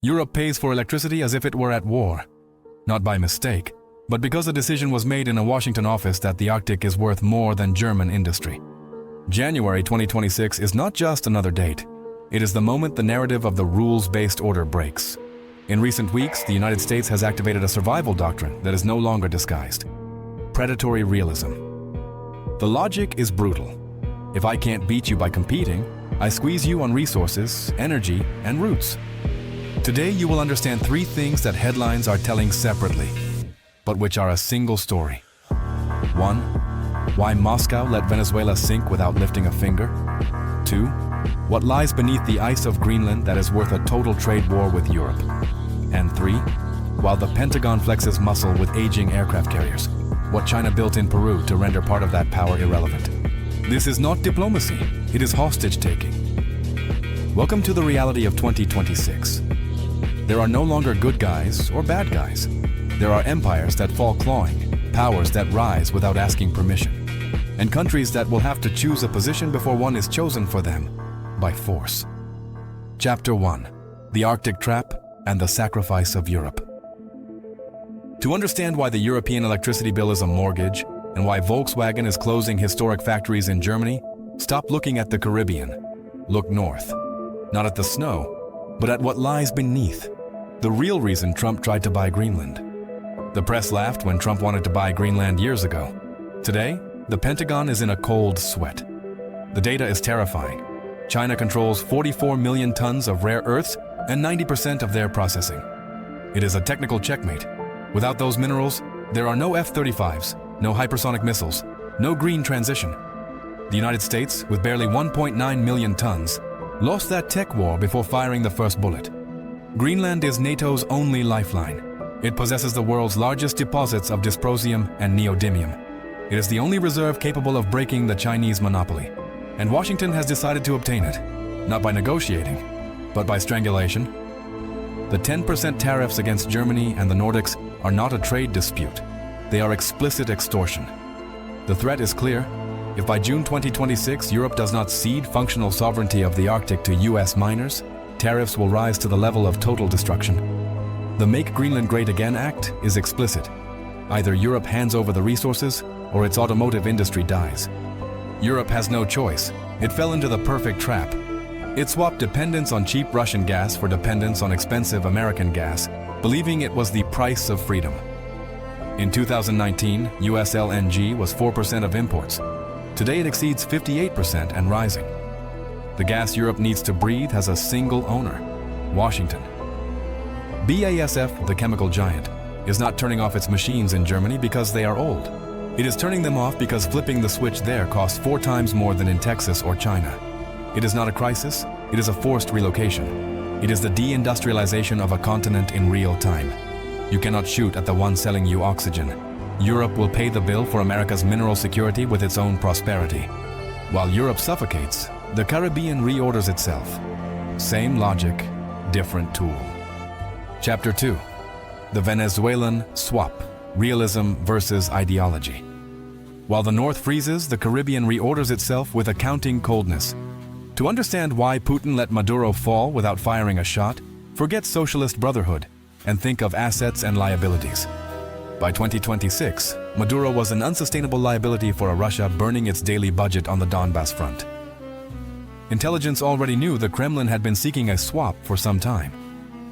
Europe pays for electricity as if it were at war, not by mistake, but because a decision was made in a Washington office that the Arctic is worth more than German industry. January 2026 is not just another date. It is the moment the narrative of the rules-based order breaks. In recent weeks, the United States has activated a survival doctrine that is no longer disguised. Predatory realism. The logic is brutal. If I can't beat you by competing, I squeeze you on resources, energy, and routes. Today you will understand three things that headlines are telling separately, but which are a single story. 1. Why Moscow let Venezuela sink without lifting a finger. 2. What lies beneath the ice of Greenland that is worth a total trade war with Europe. And 3. While the Pentagon flexes muscle with aging aircraft carriers, what China built in Peru to render part of that power irrelevant. This is not diplomacy, it is hostage-taking. Welcome to the reality of 2026. There are no longer good guys or bad guys. There are empires that fall clawing, powers that rise without asking permission, and countries that will have to choose a position before one is chosen for them by force. Chapter 1. The Arctic Trap and the Sacrifice of Europe. To understand why the European electricity bill is a mortgage and why Volkswagen is closing historic factories in Germany, stop looking at the Caribbean. Look north. Not at the snow, but at what lies beneath. The real reason Trump tried to buy Greenland. The press laughed when Trump wanted to buy Greenland years ago. Today, the Pentagon is in a cold sweat. The data is terrifying. China controls 44 million tons of rare earths and 90% of their processing. It is a technical checkmate. Without those minerals, there are no F-35s, no hypersonic missiles, no green transition. The United States, with barely 1.9 million tons, lost that tech war before firing the first bullet. Greenland is NATO's only lifeline. It possesses the world's largest deposits of dysprosium and neodymium. It is the only reserve capable of breaking the Chinese monopoly. And Washington has decided to obtain it, not by negotiating, but by strangulation. The 10% tariffs against Germany and the Nordics are not a trade dispute. They are explicit extortion. The threat is clear. If by June 2026 Europe does not cede functional sovereignty of the Arctic to US miners, tariffs will rise to the level of total destruction. The Make Greenland Great Again Act is explicit. Either Europe hands over the resources or its automotive industry dies. Europe has no choice. It fell into the perfect trap. It swapped dependence on cheap Russian gas for dependence on expensive American gas, believing it was the price of freedom. In 2019, US LNG was 4% of imports. Today it exceeds 58% and rising. The gas Europe needs to breathe has a single owner, Washington. BASF, the chemical giant, is not turning off its machines in Germany because they are old. It is turning them off because flipping the switch there costs 4 times more than in Texas or China. It is not a crisis, it is a forced relocation. It is the deindustrialization of a continent in real time. You cannot shoot at the one selling you oxygen. Europe will pay the bill for America's mineral security with its own prosperity. While Europe suffocates, the Caribbean reorders itself. Same logic, different tool. Chapter 2. The Venezuelan Swap, Realism versus Ideology. While the North freezes, the Caribbean reorders itself with accounting coldness. To understand why Putin let Maduro fall without firing a shot, forget socialist brotherhood and think of assets and liabilities. By 2026, Maduro was an unsustainable liability for a Russia burning its daily budget on the Donbass front. Intelligence already knew the Kremlin had been seeking a swap for some time.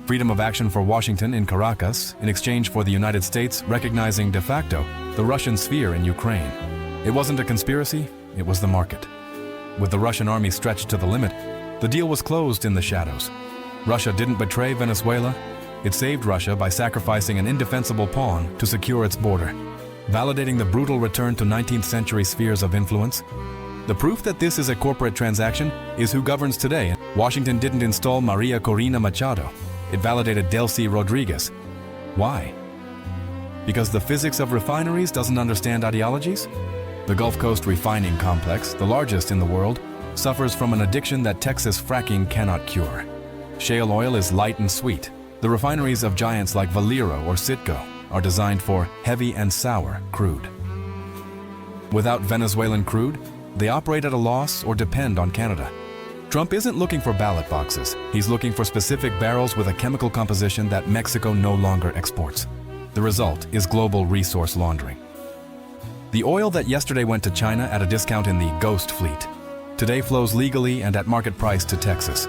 Freedom of action for Washington in Caracas in exchange for the United States recognizing de facto the Russian sphere in Ukraine. It wasn't a conspiracy, it was the market. With the Russian army stretched to the limit, the deal was closed in the shadows. Russia didn't betray Venezuela. It saved Russia by sacrificing an indefensible pawn to secure its border, validating the brutal return to 19th century spheres of influence. The proof that this is a corporate transaction is who governs today. Washington didn't install Maria Corina Machado. It validated Delcy Rodriguez. Why? Because the physics of refineries doesn't understand ideologies? The Gulf Coast refining complex, the largest in the world, suffers from an addiction that Texas fracking cannot cure. Shale oil is light and sweet. The refineries of giants like Valero or Citgo are designed for heavy and sour crude. Without Venezuelan crude, they operate at a loss or depend on Canada. Trump isn't looking for ballot boxes. He's looking for specific barrels with a chemical composition that Mexico no longer exports. The result is global resource laundering. The oil that yesterday went to China at a discount in the ghost fleet today flows legally and at market price to Texas.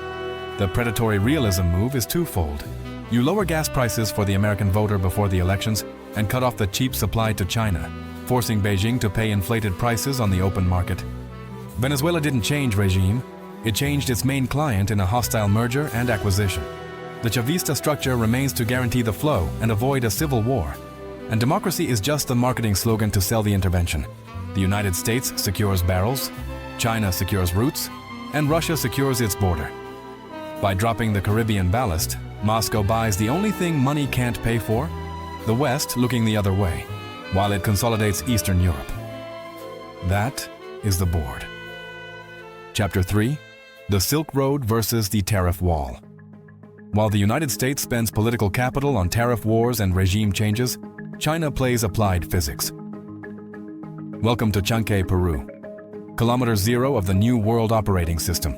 The predatory realism move is twofold. You lower gas prices for the American voter before the elections and cut off the cheap supply to China, forcing Beijing to pay inflated prices on the open market. Venezuela didn't change regime. It changed its main client in a hostile merger and acquisition. The Chavista structure remains to guarantee the flow and avoid a civil war. And democracy is just the marketing slogan to sell the intervention. The United States secures barrels, China secures routes, and Russia secures its border. By dropping the Caribbean ballast, Moscow buys the only thing money can't pay for, the West looking the other way, while it consolidates Eastern Europe. That is the board. Chapter 3: The Silk Road versus the Tariff Wall. While the United States spends political capital on tariff wars and regime changes, China plays applied physics. Welcome to Chancay, Peru, kilometer zero of the New World Operating System.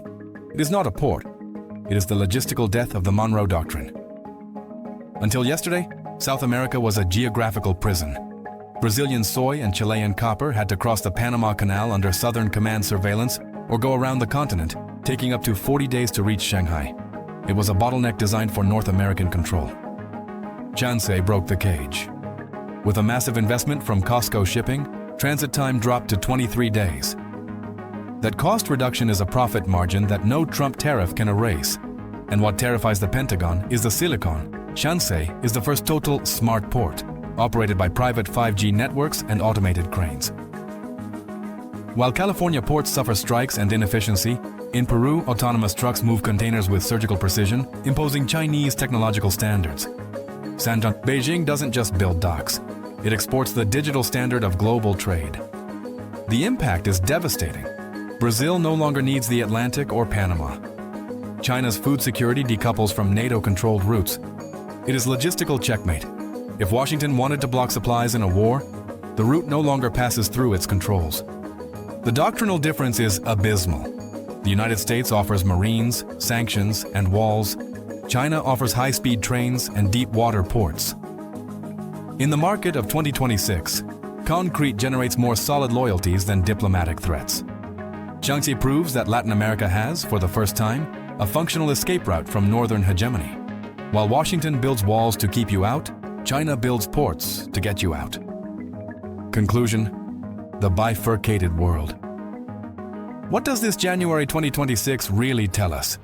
It is not a port. It is the logistical death of the Monroe Doctrine. Until yesterday, South America was a geographical prison. Brazilian soy and Chilean copper had to cross the Panama Canal under Southern Command surveillance or go around the continent, taking up to 40 days to reach Shanghai. It was a bottleneck designed for North American control. Chancay broke the cage. With a massive investment from Costco Shipping, transit time dropped to 23 days. That cost reduction is a profit margin that no Trump tariff can erase. And what terrifies the Pentagon is the silicon. Chancay is the first total smart port, operated by private 5G networks and automated cranes. While California ports suffer strikes and inefficiency, in Peru, autonomous trucks move containers with surgical precision, imposing Chinese technological standards. Beijing doesn't just build docks. It exports the digital standard of global trade. The impact is devastating. Brazil no longer needs the Atlantic or Panama. China's food security decouples from NATO-controlled routes. It is logistical checkmate. If Washington wanted to block supplies in a war, the route no longer passes through its controls. The doctrinal difference is abysmal. The United States offers marines, sanctions, and walls. China offers high-speed trains and deep-water ports. In the market of 2026, concrete generates more solid loyalties than diplomatic threats. Chancay proves that Latin America has, for the first time, a functional escape route from northern hegemony. While Washington builds walls to keep you out, China builds ports to get you out. Conclusion: the bifurcated world. What does this January 2026 really tell us?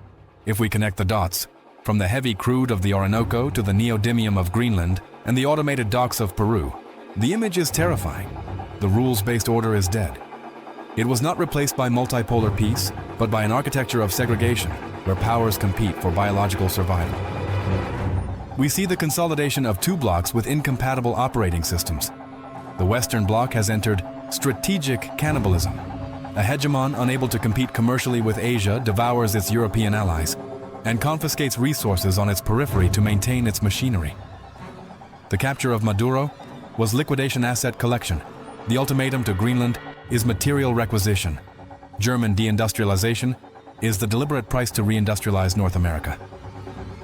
If we connect the dots, from the heavy crude of the Orinoco to the neodymium of Greenland and the automated docks of Peru, the image is terrifying. The rules-based order is dead. It was not replaced by multipolar peace, but by an architecture of segregation, where powers compete for biological survival. We see the consolidation of two blocs with incompatible operating systems. The Western Bloc has entered strategic cannibalism. A hegemon unable to compete commercially with Asia devours its European allies and confiscates resources on its periphery to maintain its machinery. The capture of Maduro was liquidation asset collection. The ultimatum to Greenland is material requisition. German deindustrialization is the deliberate price to reindustrialize North America.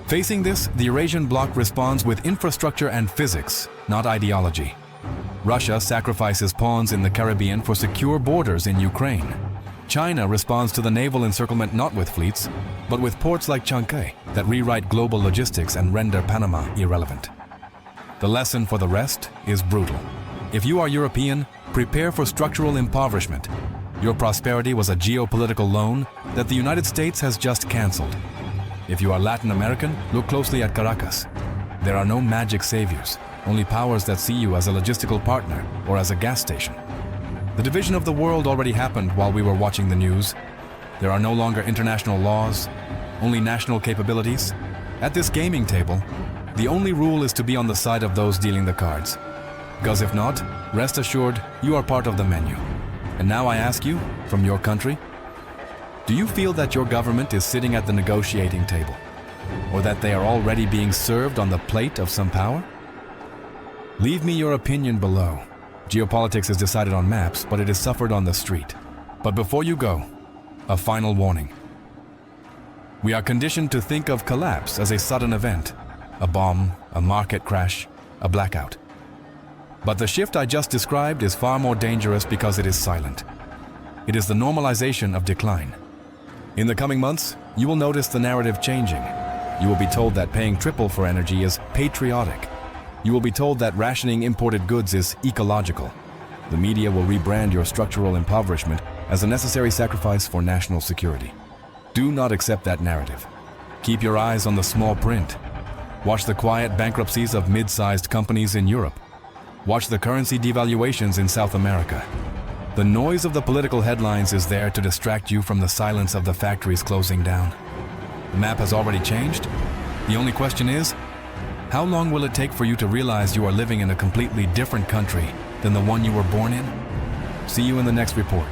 Facing this, the Eurasian bloc responds with infrastructure and physics, not ideology. Russia sacrifices pawns in the Caribbean for secure borders in Ukraine. China responds to the naval encirclement not with fleets, but with ports like Chancay that rewrite global logistics and render Panama irrelevant. The lesson for the rest is brutal. If you are European, prepare for structural impoverishment. Your prosperity was a geopolitical loan that the United States has just canceled. If you are Latin American, look closely at Caracas. There are no magic saviors, only powers that see you as a logistical partner or as a gas station. The division of the world already happened while we were watching the news. There are no longer international laws, only national capabilities. At this gaming table, the only rule is to be on the side of those dealing the cards. Because if not, rest assured, you are part of the menu. And now I ask you, from your country, do you feel that your government is sitting at the negotiating table? Or that they are already being served on the plate of some power? Leave me your opinion below. Geopolitics is decided on maps, but it is suffered on the street. But before you go, a final warning. We are conditioned to think of collapse as a sudden event, a bomb, a market crash, a blackout. But the shift I just described is far more dangerous because it is silent. It is the normalization of decline. In the coming months, you will notice the narrative changing. You will be told that paying triple for energy is patriotic. You will be told that rationing imported goods is ecological. The media will rebrand your structural impoverishment as a necessary sacrifice for national security. Do not accept that narrative. Keep your eyes on the small print. Watch the quiet bankruptcies of mid-sized companies in Europe. Watch the currency devaluations in South America. The noise of the political headlines is there to distract you from the silence of the factories closing down. The map has already changed. The only question is, how long will it take for you to realize you are living in a completely different country than the one you were born in? See you in the next report.